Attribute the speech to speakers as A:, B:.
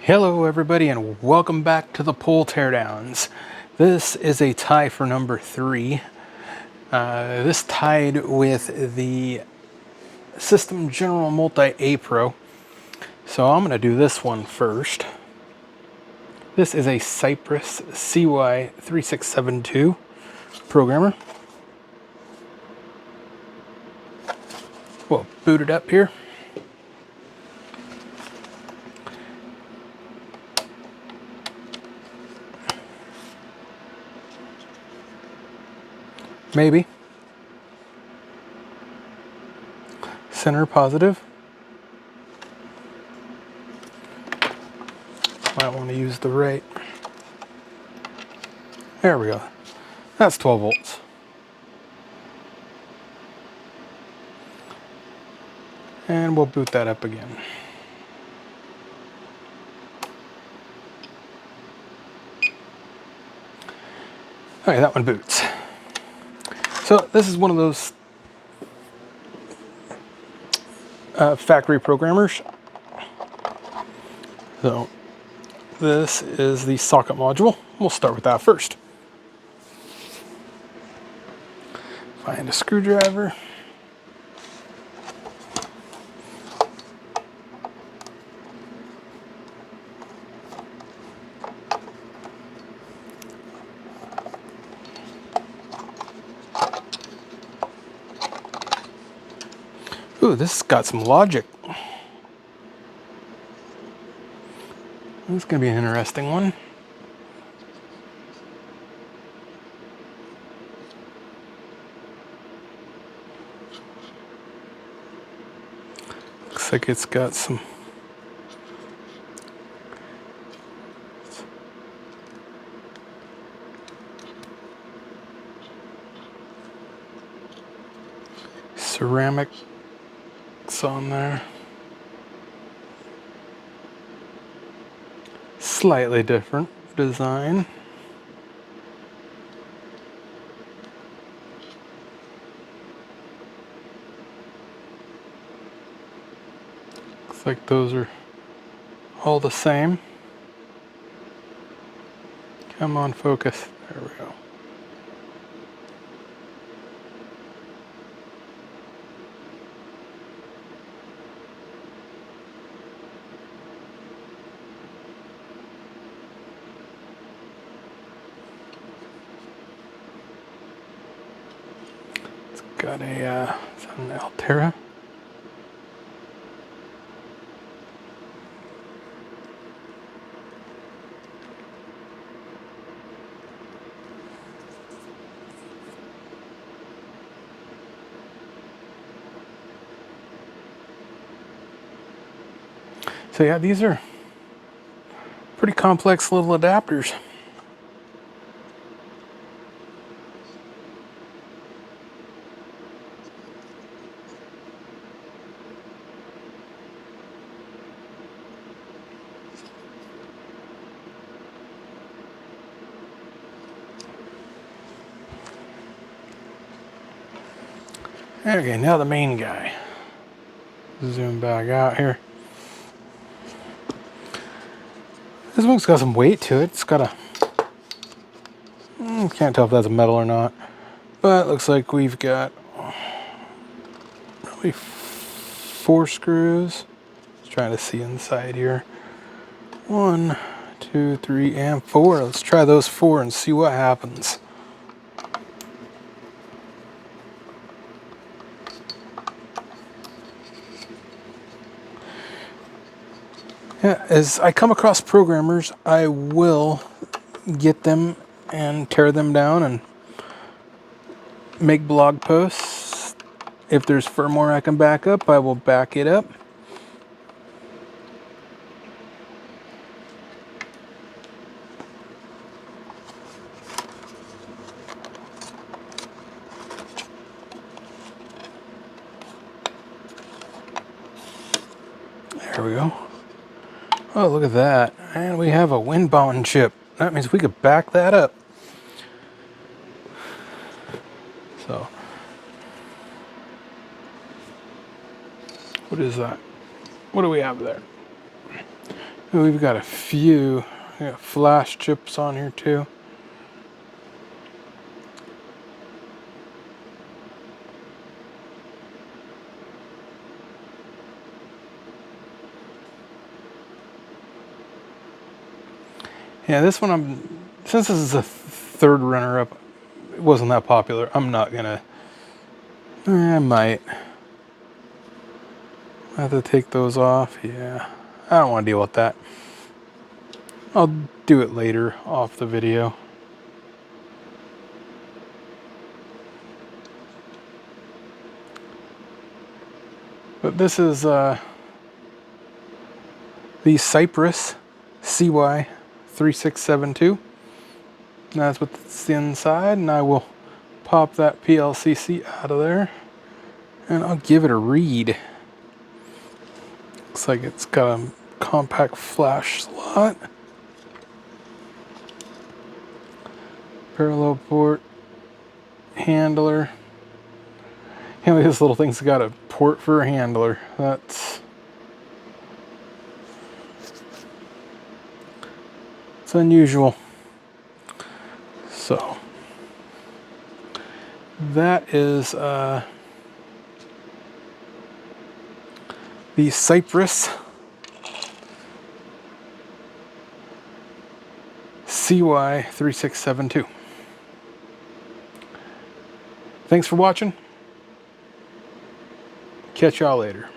A: Hello everybody and welcome back to the Pole Teardowns. This is a tie for number 3. This tied with the System General Multi A Pro. So I'm going to do this one first. This is a Cypress CY3672 programmer. We'll boot it up here. Maybe. Center positive. Might want to use the right. There we go. That's 12 volts. And we'll boot that up again. Okay, that one boots. So this is one of those factory programmers. So this is the socket module. We'll start with that first. Find a screwdriver. Ooh, this has got some logic. This is going to be an interesting one. Looks like it's got some ceramics on there. Slightly different design. Looks like those are all the same. Come on, focus. There we go. It's got a, is that an Altera? So yeah, these are pretty complex little adapters. Okay, now the main guy. Zoom back out here. This one's got some weight to it. It's got a... can't tell if that's metal or not. But it looks like we've got probably 4 screws. Just trying to see inside here. 1, 2, 3, and 4. Let's try those 4 and see what happens. Yeah, as I come across programmers, I will get them and tear them down and make blog posts. If there's firmware I can back up, I will back it up. There we go. Oh, look at that. And we have a wind bound chip. That means we could back that up. So, what is that? What do we have there? We've got a few flash chips on here too. Yeah, this one since this is a third runner-up, it wasn't that popular. I'm not gonna. I might have to take those off. Yeah, I don't want to deal with that. I'll do it later off the video. But this is the Cypress CY3672. That's what's inside, and I will pop that PLCC out of there, and I'll give it a read. Looks like it's got a compact flash slot, parallel port, handler. And this little thing's got a port for a handler. It's unusual. So that is the Cypress CY3672. Thanks for watching. Catch y'all later.